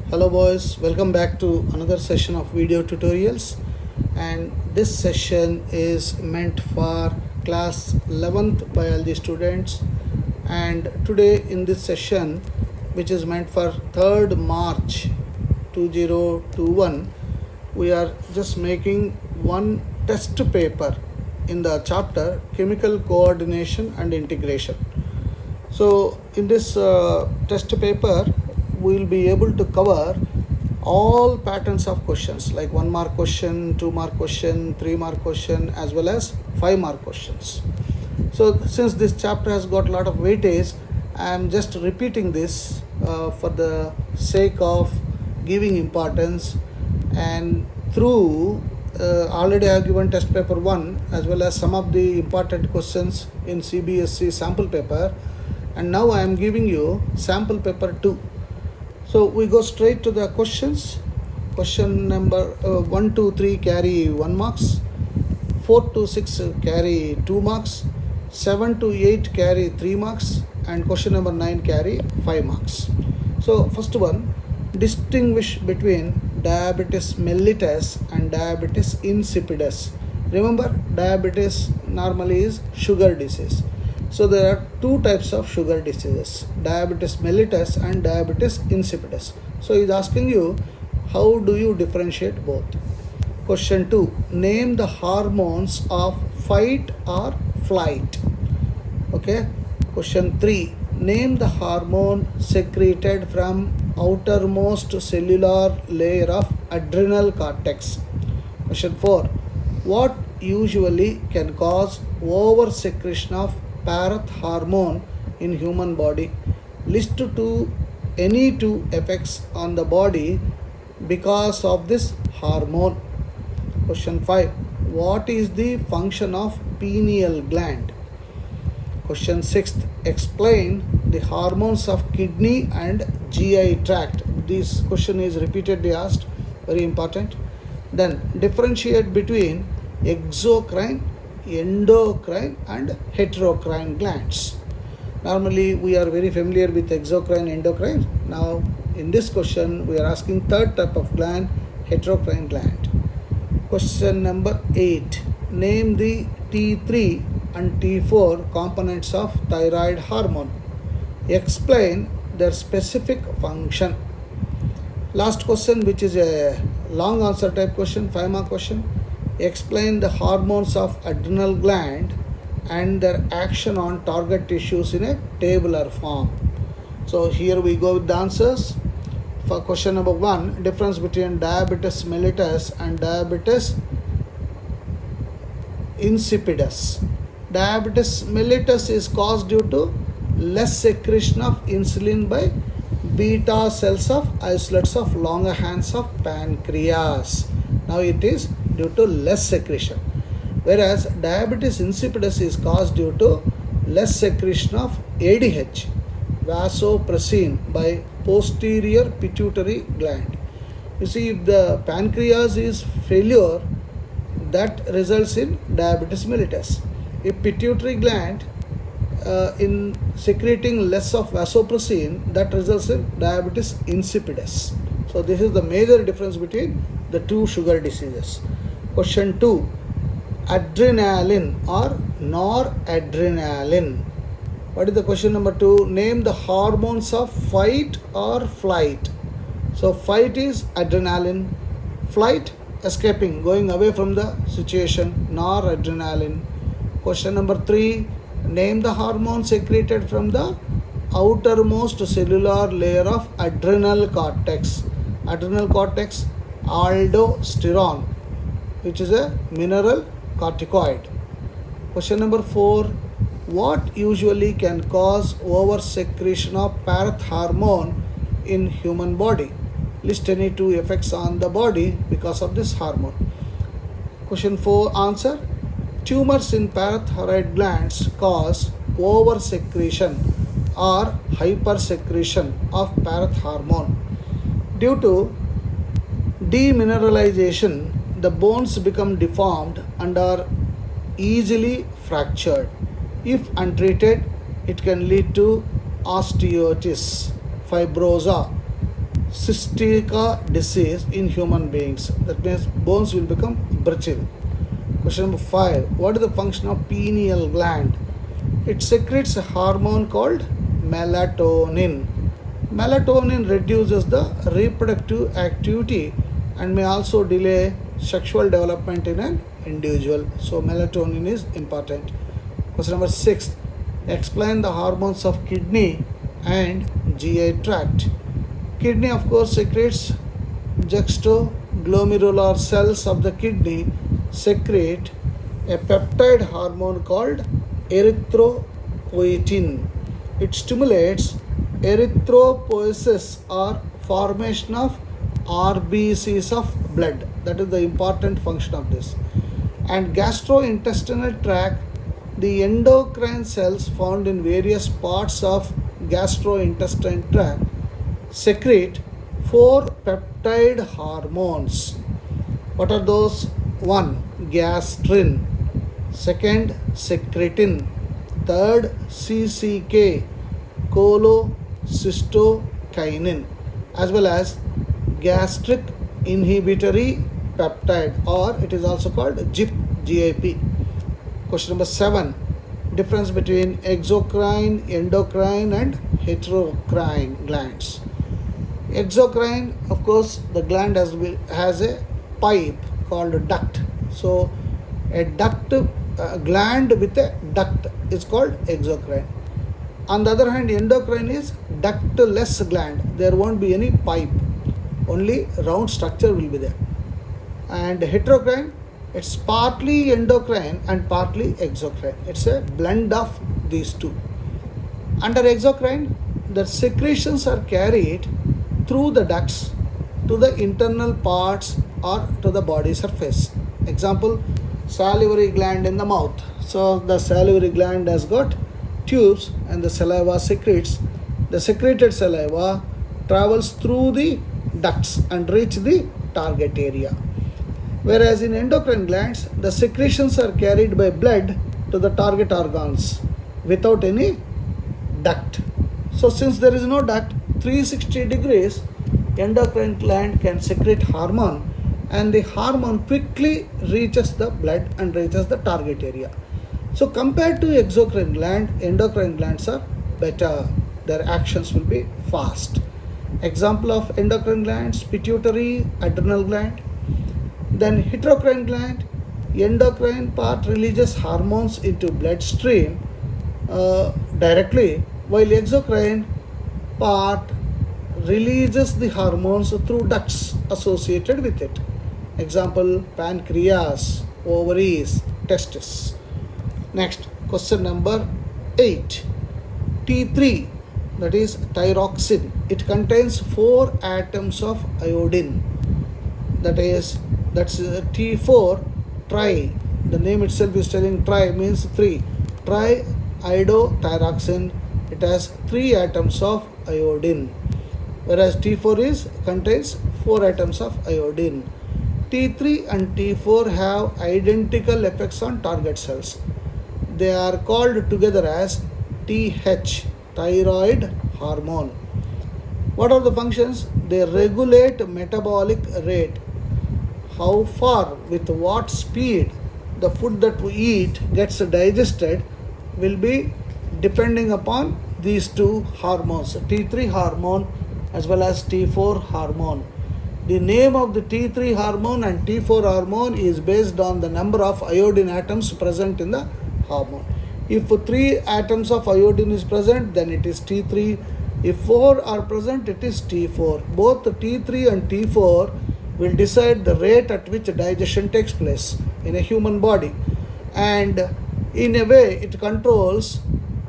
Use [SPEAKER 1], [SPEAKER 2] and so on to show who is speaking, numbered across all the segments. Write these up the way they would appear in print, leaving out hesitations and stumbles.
[SPEAKER 1] Hello boys, welcome back to another session of video tutorials, and this session is meant for class 11th biology students. And today in this session, which is meant for 3rd March 2021, we are just making one test paper in the chapter chemical coordination and integration. So in this test paper, we will be able to cover all patterns of questions like 1 mark question, 2 mark question, 3 mark question, as well as 5 mark questions. So since this chapter has got a lot of weightage, I am just repeating this for the sake of giving importance, and through already I have given test paper 1 as well as some of the important questions in CBSE sample paper, and now I am giving you sample paper 2. So we go straight to the questions. Question number 1 to 3 carry 1 marks, 4 to 6 carry 2 marks, 7 to 8 carry 3 marks, and question number 9 carry 5 marks. So first one, distinguish between diabetes mellitus and diabetes insipidus. Remember, diabetes normally is sugar disease. So there are two types of sugar diseases, diabetes mellitus and diabetes insipidus. So he is asking you, how do you differentiate both? Question 2, name the hormones of fight or flight. Okay. Question 3, name the hormone secreted from outermost cellular layer of adrenal cortex. Question 4, what usually can cause over secretion of parath hormone in human body? List any two effects on the body because of this hormone. Question 5, what is the function of pineal gland? Question 6, explain the hormones of kidney and GI tract. This question is repeatedly asked, very important. Then differentiate between exocrine, endocrine and heterocrine glands. Normally we are very familiar with exocrine, endocrine. Now in this question we are asking third type of gland, heterocrine gland. Question number 8, name the T3 and T4 components of thyroid hormone. Explain their specific function. Last question, which is a long answer type question, 5 mark question. Explain the hormones of adrenal gland and their action on target tissues in a tabular form. So here we go with the answers. For question number 1, difference between diabetes mellitus and diabetes insipidus. Diabetes mellitus is caused due to less secretion of insulin by beta cells of isolates of Langerhans of pancreas. Now it is due to less secretion, whereas diabetes insipidus is caused due to less secretion of ADH, vasopressin, by posterior pituitary gland. You see, if the pancreas is failure, that results in diabetes mellitus. If pituitary gland in secreting less of vasopressin, that results in diabetes insipidus. So this is the major difference between the two sugar diseases. Question 2, adrenaline or noradrenaline. What is the question number 2? Name the hormones of fight or flight. So fight is adrenaline, flight escaping, going away from the situation, noradrenaline. Question number 3, name the hormone secreted from the outermost cellular layer of adrenal cortex. Adrenal cortex, aldosterone, which is a mineral corticoid. Question number 4, what usually can cause over secretion of parath hormone in human body? List any two effects on the body because of this hormone. Question 4, answer. Tumors in parathyroid glands cause over secretion or hypersecretion of parath hormone. Due to demineralization, the bones become deformed and are easily fractured. If untreated, it can lead to osteoitis, fibrosa, cystica disease in human beings. That means bones will become brittle. Question number 5. What is the function of pineal gland? It secretes a hormone called melatonin. Melatonin reduces the reproductive activity and may also delay sexual development in an individual. So melatonin is important. Question number 6. Explain the hormones of kidney and GI tract. Kidney, of course, secretes juxtaglomerular cells of the kidney secrete a peptide hormone called erythropoietin. It stimulates erythropoiesis or formation of RBCs of blood. That is the important function of this. And gastrointestinal tract, the endocrine cells found in various parts of gastrointestinal tract secrete 4 peptide hormones. What are those? 1. Gastrin. 2nd. Secretin. 3rd. CCK. Cholecystokinin, as well as gastric inhibitory peptide, or it is also called GIP. Question number 7. Difference between exocrine, endocrine and heterocrine glands. Exocrine, of course, the gland has a pipe called duct. So a gland with a duct is called exocrine. On the other hand, endocrine is ductless gland. There won't be any pipe. Only round structure will be there. And heterocrine, it's partly endocrine and partly exocrine. It's a blend of these two. Under exocrine, the secretions are carried through the ducts to the internal parts or to the body surface. Example, salivary gland in the mouth. So the salivary gland has got tubes and the saliva secretes. The secreted saliva travels through the ducts and reach the target area. Whereas in endocrine glands, the secretions are carried by blood to the target organs without any duct. So since there is no duct, 360 degrees, endocrine gland can secrete hormone, and the hormone quickly reaches the blood and reaches the target area. So compared to exocrine gland, endocrine glands are better. Their actions will be fast. Example of endocrine glands: pituitary, adrenal gland. Then heterocrine gland, endocrine part releases hormones into bloodstream directly, while exocrine part releases the hormones through ducts associated with it. Example, pancreas, ovaries, testes. Next, question number 8. T3, that is thyroxine. It contains 4 atoms of iodine. That's T4 tri. The name itself is telling tri means 3. Triiodothyroxine. It has 3 atoms of iodine. Whereas T4 contains 4 atoms of iodine. T3 and T4 have identical effects on target cells. They are called together as TH, thyroid hormone. What are the functions? They regulate metabolic rate. How far, with what speed the food that we eat gets digested will be depending upon these 2 hormones, T3 hormone as well as T4 hormone. The name of the T3 hormone and T4 hormone is based on the number of iodine atoms present in the hormone. If 3 atoms of iodine is present, then it is T3. If 4 are present, it is T4. Both T3 and T4 will decide the rate at which digestion takes place in a human body, and in a way it controls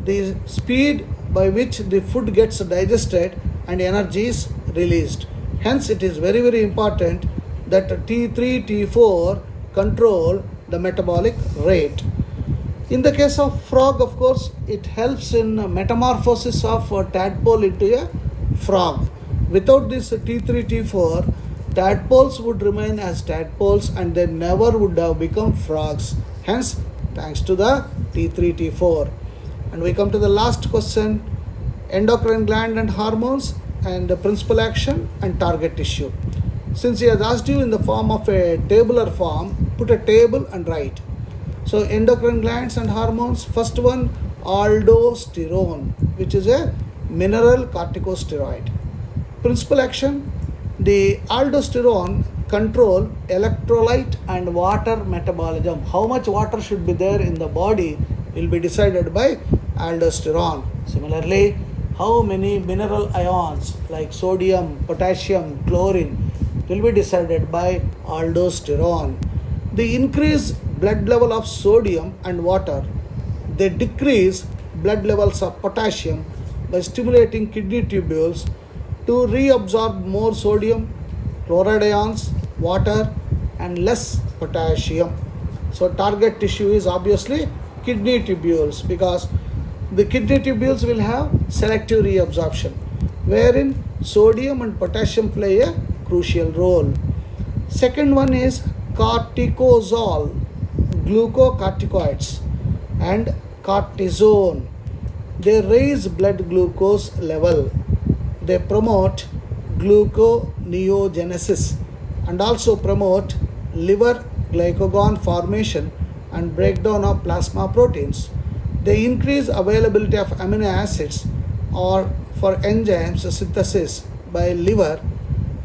[SPEAKER 1] the speed by which the food gets digested and energy is released. Hence it is very, very important that T3, T4 control the metabolic rate. In the case of frog, of course, it helps in metamorphosis of tadpole into a frog. Without this T3, T4, tadpoles would remain as tadpoles and they never would have become frogs. Hence, thanks to the T3, T4. And we come to the last question: endocrine gland and hormones. and the principal action and target tissue. Since he has asked you in the form of a tabular form, put a table and write. So endocrine glands and hormones, first one aldosterone, which is a mineral corticosteroid. Principal action, the aldosterone control electrolyte and water metabolism. How much water should be there in the body will be decided by aldosterone. Similarly, how many mineral ions like sodium, potassium, chlorine will be decided by aldosterone. The increased blood level of sodium and water, they decrease blood levels of potassium by stimulating kidney tubules to reabsorb more sodium, chloride ions, water, and less potassium. So target tissue is obviously kidney tubules, because the kidney tubules will have selective reabsorption, wherein sodium and potassium play a crucial role. Second one is cortisol, glucocorticoids, and cortisone. They raise blood glucose level. They promote gluconeogenesis and also promote liver glycagon formation and breakdown of plasma proteins. They increase availability of amino acids or for enzymes synthesis by liver,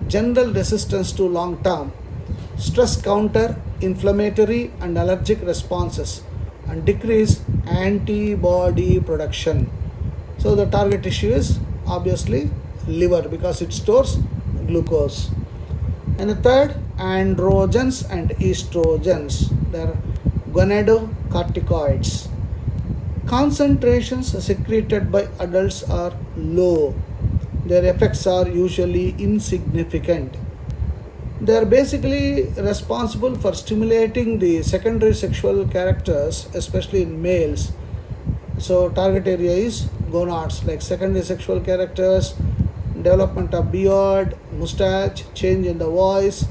[SPEAKER 1] general resistance to long term, stress counter, inflammatory and allergic responses, and decrease antibody production. So the target tissue is obviously liver because it stores glucose. And the third, androgens and estrogens. They are gonadocorticoids. Concentrations secreted by adults are low. Their effects are usually insignificant. They are basically responsible for stimulating the secondary sexual characters, especially in males. So target area is gonads, like secondary sexual characters, development of beard, mustache, change in the voice,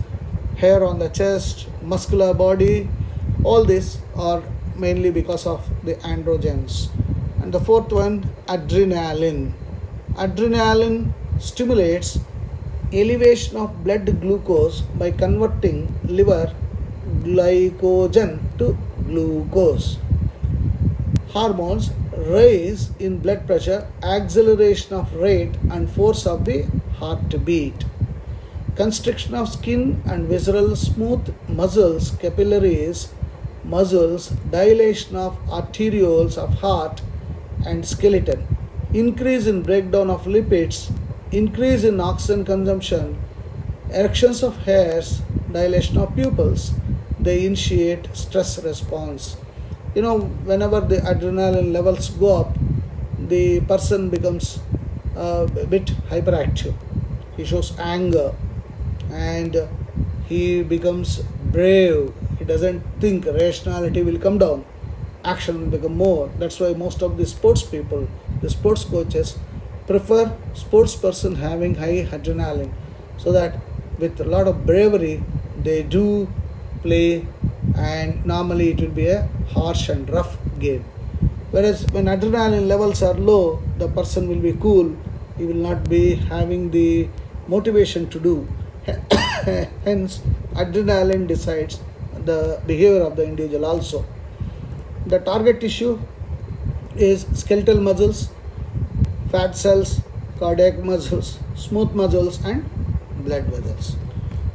[SPEAKER 1] hair on the chest, muscular body. All these are mainly because of the androgens. And the fourth one, adrenaline. Adrenaline stimulates elevation of blood glucose by converting liver glycogen to glucose. Hormones rise in blood pressure, acceleration of rate and force of the heartbeat. Constriction of skin and visceral smooth muscles, capillaries, muscles, dilation of arterioles of heart and skeleton. Increase in breakdown of lipids, increase in oxygen consumption, erections of hairs, dilation of pupils. They initiate stress response. Whenever the adrenaline levels go up, the person becomes a bit hyperactive. He shows anger and he becomes brave. He doesn't think, rationality will come down, action will become more. That's why most of the sports people, the sports coaches, prefer sports person having high adrenaline, so that with a lot of bravery they do play, and normally it will be a harsh and rough game. Whereas when adrenaline levels are low, the person will be cool, he will not be having the motivation to do. Hence adrenaline decides the behavior of the individual also. The target tissue is skeletal muscles, fat cells, cardiac muscles, smooth muscles, and blood vessels.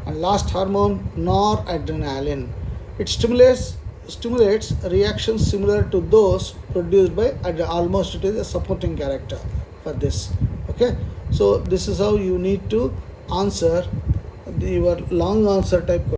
[SPEAKER 1] And last hormone, noradrenaline. It stimulates reactions similar to those produced by almost, it is a supporting character for this. Okay, so this is how you need to answer your long answer type question.